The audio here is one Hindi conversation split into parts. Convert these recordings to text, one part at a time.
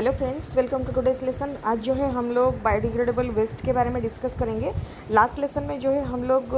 Hello friends, welcome to today's lesson. आज जो है हम लोग बायोडिग्रेडेबल वेस्ट के बारे में डिस्कस करेंगे। लास्ट लेसन में जो है हम लोग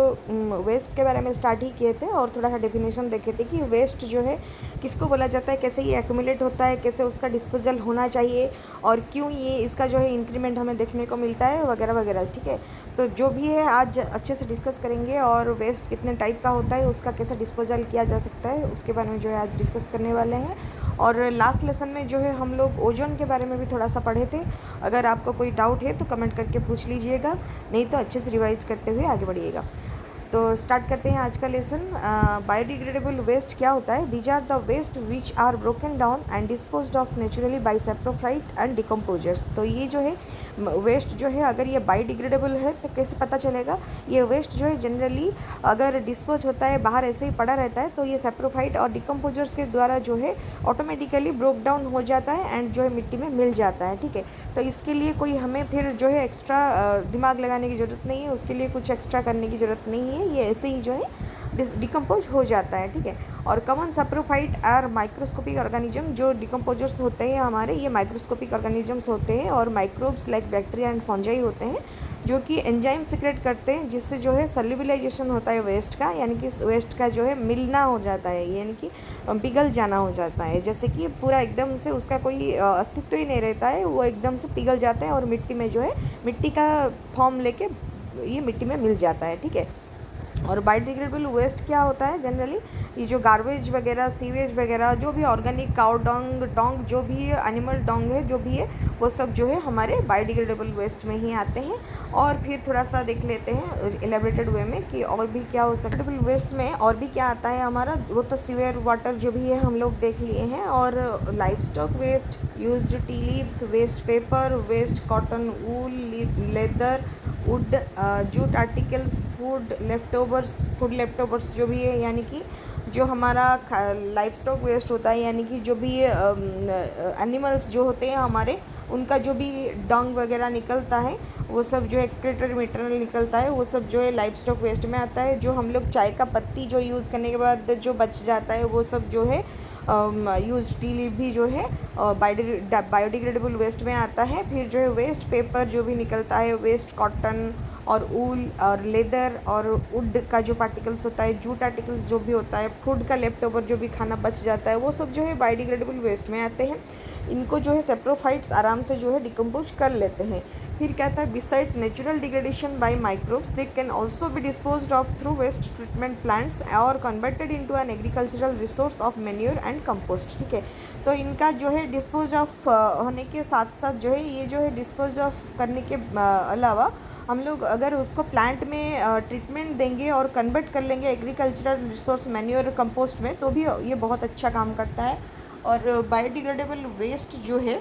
वेस्ट के बारे में स्टार्ट ही किए थे और थोड़ा सा डेफिनेशन देखे थे कि वेस्ट जो है किसको बोला जाता है, कैसे ये एक्यूमुलेट होता है, कैसे उसका डिस्पोजल होना चाहिए और क्यों ये इसका जो है इंक्रीमेंट हमें देखने को मिलता है वगैरह वगैरह। ठीक है, तो जो भी है आज अच्छे से डिस्कस करेंगे और वेस्ट कितने टाइप का होता है, उसका कैसे डिस्पोजल किया जा सकता है, उसके बारे में जो है आज डिस्कस करने वाले हैं। और लास्ट लेसन में जो है हम लोग ओजोन के बारे में भी थोड़ा सा पढ़े थे। अगर आपको कोई डाउट है तो कमेंट करके पूछ लीजिएगा, नहीं तो अच्छे से रिवाइज करते हुए आगे बढ़िएगा। तो स्टार्ट करते हैं आज का लेसन। बायोडिग्रेडेबल वेस्ट क्या होता है? These are the waste which are broken down and disposed of naturally by saprophyte and decomposers. तो ये जो है वेस्ट जो है, अगर ये बायोडिग्रेडेबल है तो कैसे पता चलेगा? ये वेस्ट जो है जनरली अगर डिस्पोज होता है, बाहर ऐसे ही पड़ा रहता है, तो ये सैप्रोफाइट और डिकम्पोजर्स के द्वारा जो है ऑटोमेटिकली ब्रोक डाउन हो जाता है एंड जो है मिट्टी में मिल जाता है। ठीक है, तो इसके लिए कोई हमें फिर जो है एक्स्ट्रा दिमाग लगाने की ज़रूरत नहीं है, उसके लिए कुछ एक्स्ट्रा करने की ज़रूरत नहीं है, ये ऐसे ही जो है डिकम्पोज हो जाता है। ठीक है, और common saprophyte are microscopic organism. जो डिकम्पोजर्स होते हैं हमारे, ये माइक्रोस्कोपिक ऑर्गेनिजम्स होते हैं और microbes like bacteria and fungi होते हैं, जो कि एंजाइम सिक्रेट करते हैं, जिससे जो है सल्युबलाइजेशन होता है वेस्ट का, यानी कि वेस्ट का जो है मिलना हो जाता है, यानी कि पिघल जाना हो जाता है। जैसे कि पूरा एकदम से उसका कोई अस्तित्व ही नहीं रहता है, वो एकदम से पिघल जाता है और मिट्टी में जो है मिट्टी का फॉर्म लेके ये मिट्टी में मिल जाता है। ठीक है, और बायोडिग्रेडेबल वेस्ट क्या होता है जनरली? ये जो गार्बेज वगैरह, सीवेज वगैरह, जो भी ऑर्गेनिक काउ डोंग जो भी है, एनिमल डोंग है, जो भी है वो सब जो है हमारे बायोडिग्रेडेबल वेस्ट में ही आते हैं। और फिर थोड़ा सा देख लेते हैं एलेबरेटेड वे में कि और भी क्या हो सकता है वेस्ट में, और भी क्या आता है हमारा। वो तो सीवर वाटर जो भी है हम लोग देख लिए हैं, और life stock waste, used tea leaves, waste paper, waste cotton, wool, leather, wood, jute articles, food leftovers जो भी है, यानी कि जो हमारा लाइफ स्टॉक वेस्ट होता है, यानी कि जो भी एनिमल्स जो होते हैं हमारे, उनका जो भी डंग वगैरह निकलता है, वो सब जो एक्सक्रीटरी मटेरियल निकलता है, वो सब जो है लाइफ स्टॉक वेस्ट में आता है। जो हम लोग चाय का पत्ती जो यूज़ करने के बाद जो बच जाता है, वो सब जो है यूज टी लीव भी जो है बायोडिग्रेडेबल वेस्ट में आता है। फिर जो है वेस्ट पेपर जो भी निकलता है, वेस्ट कॉटन और ऊल और लेदर और वुड का जो पार्टिकल्स होता है, जूट आर्टिकल्स जो भी होता है, फूड का लेफ्ट ओवर जो भी खाना बच जाता है, वो सब जो है बायोडिग्रेडेबल वेस्ट में आते हैं। इनको जो है सैप्रोफाइट्स आराम से जो है डिकम्पोज कर लेते हैं। फिर क्या था? Besides natural degradation by microbes, they can also be disposed of through waste treatment plants और converted into an agricultural resource of manure and compost. ठीक है, तो इनका जो है डिस्पोज ऑफ होने के साथ साथ जो है ये जो है डिस्पोज ऑफ करने के अलावा हम लोग अगर उसको प्लांट में ट्रीटमेंट देंगे और कन्वर्ट कर लेंगे एग्रीकल्चरल रिसोर्स मैन्योर कंपोस्ट में, तो भी ये बहुत अच्छा काम करता है। और बायोडिग्रेडेबल वेस्ट जो है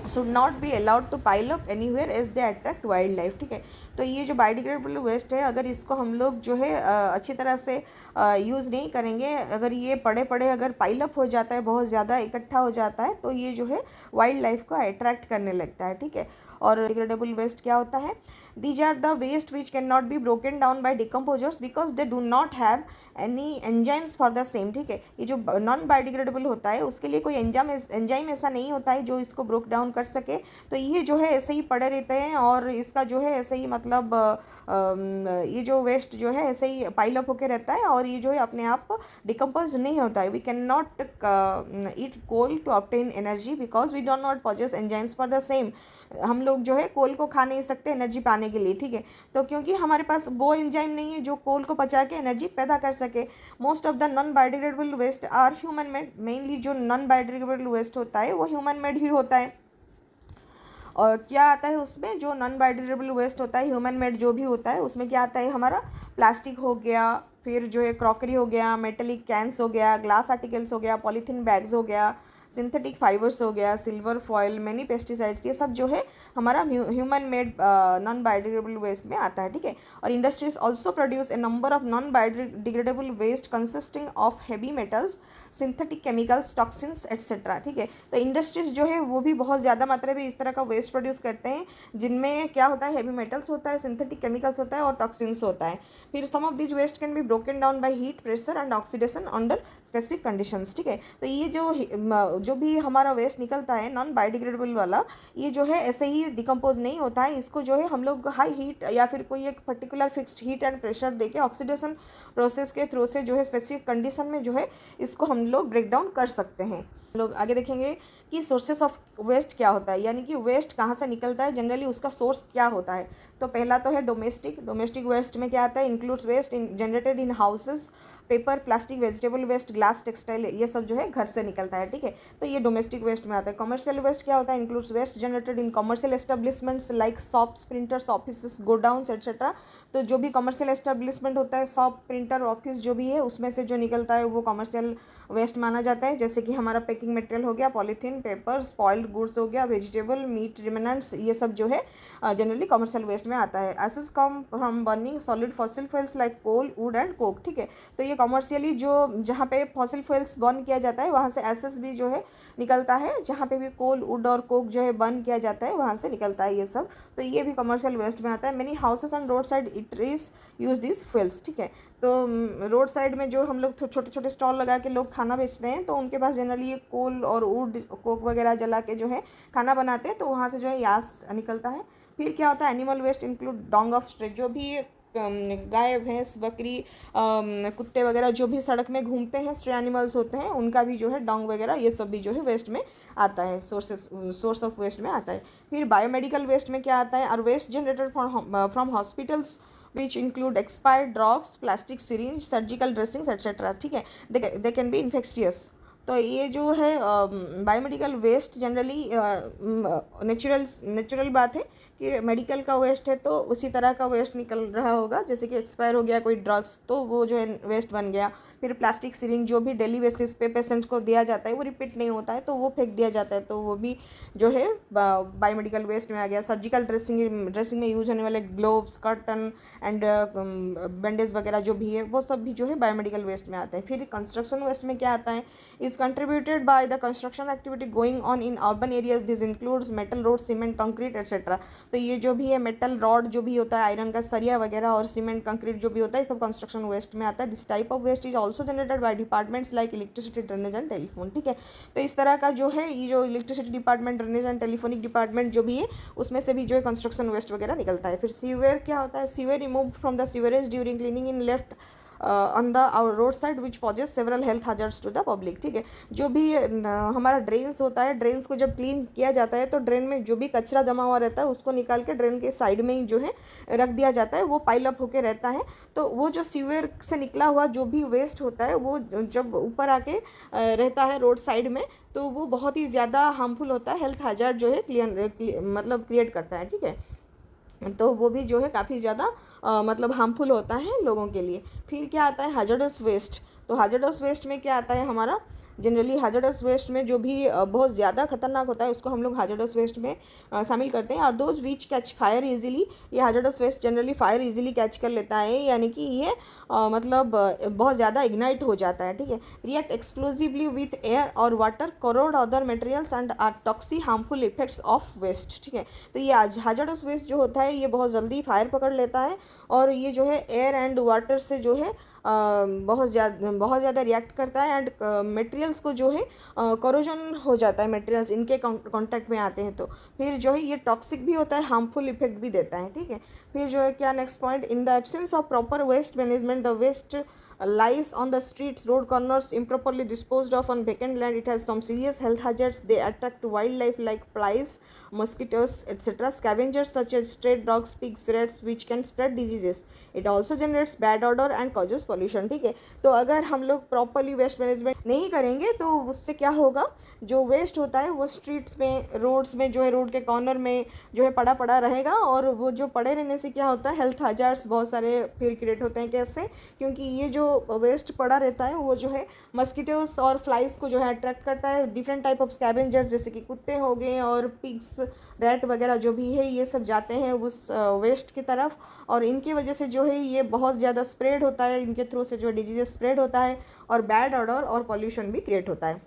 should not be allowed to pile up anywhere as they attract wild life. ठीक है, तो ये जो बायोडिग्रेडेबल वेस्ट है, अगर इसको हम लोग जो है अच्छी तरह से यूज़ नहीं करेंगे, अगर ये पड़े पड़े अगर पाइल अप हो जाता है, बहुत ज़्यादा इकट्ठा हो जाता है, तो ये जो है वाइल्ड लाइफ को अट्रैक्ट करने लगता है। ठीक है, और डिग्रेडेबल वेस्ट क्या होता है? These are the waste which cannot be broken down by decomposers because they do not have any enzymes for the same। ठीक है, ये जो नॉन बायोडिग्रेडेबल होता है उसके लिए कोई एंजाइम ऐसा नहीं होता है जो इसको ब्रोक डाउन कर सके, तो ये जो है ऐसे ही पड़े रहते हैं और इसका जो है ऐसे ही मतलब ये जो वेस्ट जो है ऐसे ही पाइल अप होकर रहता है और ये जो है अपने आप डिकम्पोज नहीं होता है। We can not eat coal to obtain energy because we do not possess enzymes for the same. हम लोग जो है कोल को खा नहीं सकते एनर्जी पाने के लिए। ठीक है, तो क्योंकि हमारे पास वो एंजाइम नहीं है जो कोल को पचा के एनर्जी पैदा कर सके। Most of the non biodegradable waste are human made. Mainly जो नॉन बायोडिग्रेडेबल वेस्ट होता है वो ह्यूमन मेड ही होता है। और क्या आता है उसमें? जो नॉन बायोडिग्रेडेबल वेस्ट होता है ह्यूमन मेड जो भी होता है, उसमें क्या आता है हमारा? प्लास्टिक हो गया, फिर जो है क्रॉकरी हो गया, मेटेलिक कैंस हो गया, ग्लास आर्टिकल्स हो गया, पॉलीथीन बैग्स हो गया, सिंथेटिक फाइबर्स हो गया, सिल्वर फॉयल, मैनी पेस्टिसाइड्स, ये सब जो है हमारा human made non biodegradable waste में आता है। ठीक है, और industries also produce a number of non biodegradable waste consisting of heavy metals, synthetic chemicals, toxins etcetera. ठीक है, तो इंडस्ट्रीज जो है वो भी बहुत ज़्यादा मात्रा में इस तरह का वेस्ट प्रोड्यूस करते हैं, जिनमें क्या होता है? हैवी मेटल्स होता है, सिंथेटिक केमिकल्स होता है और टॉक्सिन्स होता है। फिर some of this waste can be broken down by heat, pressure and oxidation under specific conditions. ठीक है, तो ये जो जो भी हमारा वेस्ट निकलता है नॉन बायोडिग्रेडेबल वाला, ये जो है ऐसे ही डिकम्पोज नहीं होता है। इसको जो है हम लोग हाई हीट या फिर कोई एक particular fixed heat and pressure देके ऑक्सीडेशन प्रोसेस के थ्रू से जो है स्पेसिफिक कंडीशन में जो है इसको हम लोग ब्रेक डाउन कर सकते हैं। हम लोग आगे देखेंगे कि सोर्सेस ऑफ वेस्ट क्या होता है, यानी कि वेस्ट कहाँ से निकलता है, जनरली उसका सोर्स क्या होता है। तो पहला तो है डोमेस्टिक वेस्ट में क्या आता है, includes waste in generated in houses, paper, plastic, vegetable waste, glass, textile, ये सब जो है घर से निकलता है, ठीक है। तो ये डोमेस्टिक वेस्ट में आता है। कमर्शियल वेस्ट क्या होता है, includes waste generated in commercial establishments like shops, printers, office, godowns etcetera. तो जो भी कमर्शियल एस्टेब्लिशमेंट होता है, शॉप, प्रिंटर, ऑफिस जो भी है, उसमें से जो निकलता है वो कमर्शियल वेस्ट माना जाता है। जैसे कि हमारा पैकिंग मटेरियल हो गया, पॉलीथीन, पेपर, स्पॉइल्ड गुड्स हो गया, वेजिटेबल, मीट रिमेनेंट्स, ये सब जो है जनरली कमर्शियल वेस्ट में आता है। Ashes come from burning solid fossil fuels like coal, wood and coke, ठीक है। तो ये कमर्शियली जो जहाँ पे फॉसिल फ्यूल्स बर्न किया जाता है वहाँ से एसेस भी जो है निकलता है, जहाँ पे भी कोल, वुड और कोक जो है बर्न किया जाता है वहाँ से निकलता है ये सब। तो ये भी कमर्शियल वेस्ट में आता है। Many houses and road side eateries use this fuels, ठीक है। तो रोड साइड में जो हम लोग छोटे छोटे स्टॉल लगा के लोग खाना बेचते हैं, तो उनके पास जनरली ये कोल और वुड, कोक वगैरह जला के जो है खाना बनाते हैं, तो वहाँ से जो है यास निकलता है। फिर क्या होता है, animal waste include dung of street, जो भी गाय, भैंस, बकरी, कुत्ते वगैरह जो भी सड़क में घूमते हैं, स्ट्रे एनिमल्स होते हैं, उनका भी जो है डोंग वगैरह ये सब भी जो है वेस्ट में आता है, सोर्स ऑफ वेस्ट में आता है। फिर बायोमेडिकल वेस्ट में क्या आता है, are waste generated from hospitals which include expired drugs, plastic syringe, surgical dressings etc, ठीक है। they can be infectious। तो ये जो है बायोमेडिकल वेस्ट जनरली नेचुरल बात है कि मेडिकल का वेस्ट है तो उसी तरह का वेस्ट निकल रहा होगा, जैसे कि एक्सपायर हो गया कोई ड्रग्स तो वो जो है वेस्ट बन गया। फिर प्लास्टिक सिरिंज जो भी डेली बेसिस पे पेशेंट्स को दिया जाता है वो रिपीट नहीं होता है तो वो फेंक दिया जाता है, तो वो भी जो है बायोमेडिकल वेस्ट में आ गया। सर्जिकल ड्रेसिंग में यूज होने वाले ग्लोव्स, कर्टन एंड बैंडेज वगैरह जो भी है वो सब भी जो है बायोमेडिकल वेस्ट में आता है। फिर कंस्ट्रक्शन वेस्ट में क्या आता है, is contributed by the construction activity going on in urban areas, this includes metal road, cement, concrete etcetera. तो ये जो भी है मेटल रॉड जो भी होता है, आयरन का सरिया वगैरह और सीमेंट, कंक्रीट जो भी होता है, सब कंस्ट्रक्शन वेस्ट में आता है। This type of waste is also generated by departments like electricity, drainage and telephone, ठीक है। तो इस तरह का जो है ये जो electricity department, drainage and telephonic department जो भी है उसमें से भी जो है कंस्ट्रक्शन वेस्ट वगैरह निकलता है। फिर सीवेयर क्या होता है, sewer remove from the sewerage during cleaning in left on the our road side which poses several health hazards to the public, ठीक है। जो भी हमारा ड्रेन्स होता है, ड्रेन्स को जब क्लीन किया जाता है तो ड्रेन में जो भी कचरा जमा हुआ रहता है उसको निकाल के ड्रेन के साइड में ही जो है रख दिया जाता है, वो पाइल अप होके रहता है। तो वो जो सीवर से निकला हुआ जो भी वेस्ट होता है वो जब ऊपर आके रहता है रोड साइड में तो वो बहुत ही ज़्यादा हार्मफुल होता है, हेल्थ hazard जो है मतलब क्रिएट करता है, ठीक है। तो वो भी जो है काफ़ी ज़्यादा मतलब हार्मफुल होता है लोगों के लिए। फिर क्या आता है, हैजर्डस वेस्ट। तो हैजर्डस वेस्ट में क्या आता है हमारा, जनरली हैजर्डस वेस्ट में जो भी बहुत ज़्यादा खतरनाक होता है उसको हम लोग हैजर्डस वेस्ट में शामिल करते हैं। और those which catch fire easily, ये hazardous waste generally fire easily catch कर लेता है, यानी कि ये मतलब बहुत ज़्यादा इग्नाइट हो जाता है, ठीक है। रिएक्ट एक्सप्लोजिवली विथ एयर और water, corrode other materials and are toxic harmful effects of waste, ठीक है। तो ये हैजर्डस वेस्ट जो होता है ये बहुत जल्दी फायर पकड़ लेता है और ये जो है एयर एंड वाटर से जो है बहुत ज़्यादा रिएक्ट करता है एंड मटेरियल्स को जो है करोजन हो जाता है, मटेरियल्स इनके कांटेक्ट में आते हैं तो फिर जो है ये टॉक्सिक भी होता है, हार्मफुल इफेक्ट भी देता है, ठीक है। फिर जो है क्या next point, in the absence of proper waste management the waste lies on the streets, road corners, improperly disposed of on vacant land. It has some serious health hazards. They attract wildlife like flies, mosquitoes, etc. Scavengers such as stray dogs, pigs, rats, which can spread diseases. It also generates bad odor and causes pollution, ठीक है। तो अगर हम लोग प्रॉपरली वेस्ट मैनेजमेंट नहीं करेंगे तो उससे क्या होगा, जो वेस्ट होता है वो स्ट्रीट्स में, रोड्स में जो है रोड के कॉर्नर में जो है पड़ा रहेगा और वो जो पड़े रहने से क्या होता है, हेल्थ hazards बहुत सारे फिर क्रिएट होते हैं। कैसे, क्योंकि ये जो वेस्ट पड़ा रहता है वो जो है मस्कीटोस और फ्लाइज को जो है अट्रैक्ट करता है। डिफरेंट टाइप ऑफ स्कैवेंजर्स जैसे कि कुत्ते हो गए और पिग्स, रैट वगैरह जो भी है ये सब जाते हैं उस वेस्ट की तरफ और इनकी वजह से जो है ये बहुत ज़्यादा स्प्रेड होता है, इनके थ्रू से जो डिजीजेस स्प्रेड होता है और बैड ऑडर और पॉल्यूशन भी क्रिएट होता है।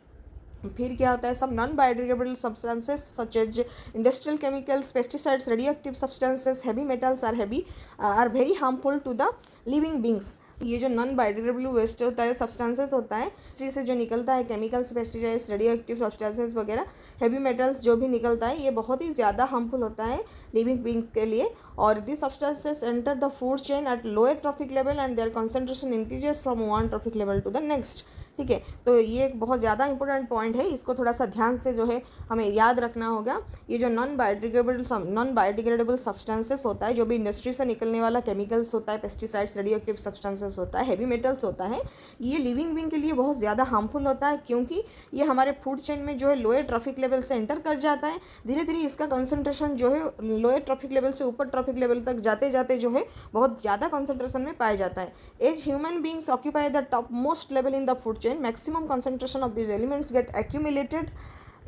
फिर क्या होता है, सब non biodegradable substances such as industrial chemicals, pesticides, radioactive substances, heavy metals are very harmful to the living beings. ये जो नॉन बायोडिग्रेडेबल वेस्ट होता है, सब्सटेंसेस होता है, इंडस्ट्री से जो निकलता है, chemicals, pesticides, radio active substances वगैरह, हैवी मेटल्स जो भी निकलता है, ये बहुत ही ज़्यादा हार्मफुल होता है लिविंग बींग्स के लिए। और this substances enter the food chain at lower trophic level and their concentration increases from one trophic level to the next. ठीक है, तो ये एक बहुत ज़्यादा इंपॉर्टेंट पॉइंट है, इसको थोड़ा सा ध्यान से जो है हमें याद रखना होगा। ये जो नॉन बायोडिग्रेडेबल सब्सटेंसेस होता है, जो भी इंडस्ट्री से निकलने वाला केमिकल्स होता है, पेस्टिसाइड्स, रेडियो एक्टिव सब्सटेंसेस होता है, हैवी मेटल्स होता है, ये लिविंग बींग के लिए बहुत ज़्यादा हार्मफुल होता है, क्योंकि ये हमारे फूड चेन में जो है लोअर ट्रॉफिक लेवल से एंटर कर जाता है। धीरे धीरे इसका कंसंट्रेशन जो है लोअर ट्रॉफिक लेवल से ऊपर ट्रॉफिक लेवल तक जाते जाते जो है बहुत ज़्यादा कंसंट्रेशन में पाया जाता है। As human beings occupy the top most level in the food chain, maximum concentration of these elements get accumulated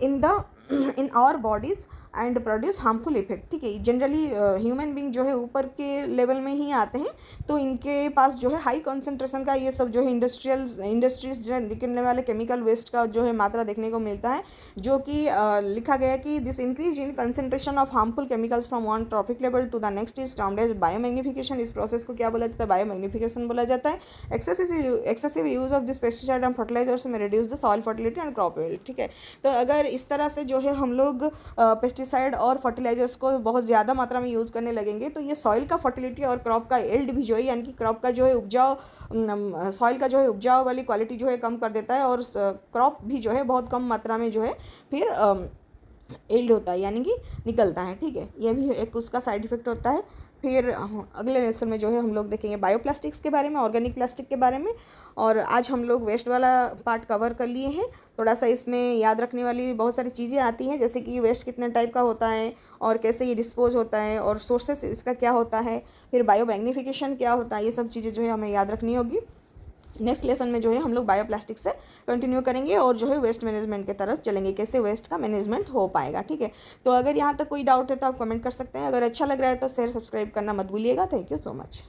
in our bodies and produce harmful effect. ठीक है, जनरली ह्यूमन बींग जो है ऊपर के लेवल में ही आते हैं, तो इनके पास जो है हाई कंसंट्रेशन का ये सब जो है इंडस्ट्रीज जो निकलने वाले केमिकल वेस्ट का जो है मात्रा देखने को मिलता है, जो कि लिखा गया कि this increase in concentration of harmful chemicals from one trophic level to the next is termed as biomagnification. इस प्रोसेस को क्या बोला जाता है? बायोमैग्निफिकेशन बोला जाता है। Excessive use of this pesticide and fertilisers में reduce the soil fertility and crop yield. ठीक है, तो अगर इस तरह से जो है हम लोग पेस्टिसाइड और फर्टिलाइजर्स को बहुत ज़्यादा मात्रा में यूज़ करने लगेंगे, तो ये सॉइल का फर्टिलिटी और क्रॉप का यील्ड भी जो है, यानी कि क्रॉप का जो है उपजाऊ, सॉइल का जो है उपजाऊ वाली क्वालिटी जो है कम कर देता है, और क्रॉप भी जो है बहुत कम मात्रा में जो है फिर यील्ड होता है, यानी कि निकलता है। ठीक है, ये भी एक उसका साइड इफेक्ट होता है। फिर अगले लेसन में जो है हम लोग देखेंगे बायोप्लास्टिक्स के बारे में, ऑर्गेनिक प्लास्टिक के बारे में। और आज हम लोग वेस्ट वाला पार्ट कवर कर लिए हैं। थोड़ा सा इसमें याद रखने वाली बहुत सारी चीज़ें आती हैं, जैसे कि वेस्ट कितने टाइप का होता है और कैसे ये डिस्पोज होता है और सोर्सेस इसका क्या होता है, फिर बायोमैग्निफिकेशन क्या होता है, ये सब चीज़ें जो है हमें याद रखनी होगी। नेक्स्ट लेसन में जो है हम लोग बायोप्लास्टिक से कंटिन्यू करेंगे और जो है वेस्ट मैनेजमेंट की तरफ चलेंगे, कैसे वेस्ट का मैनेजमेंट हो पाएगा। ठीक है, तो अगर यहाँ तक कोई डाउट है तो आप कमेंट कर सकते हैं। अगर अच्छा लग रहा है तो शेयर सब्सक्राइब करना मत भूलिएगा। Thank you so much.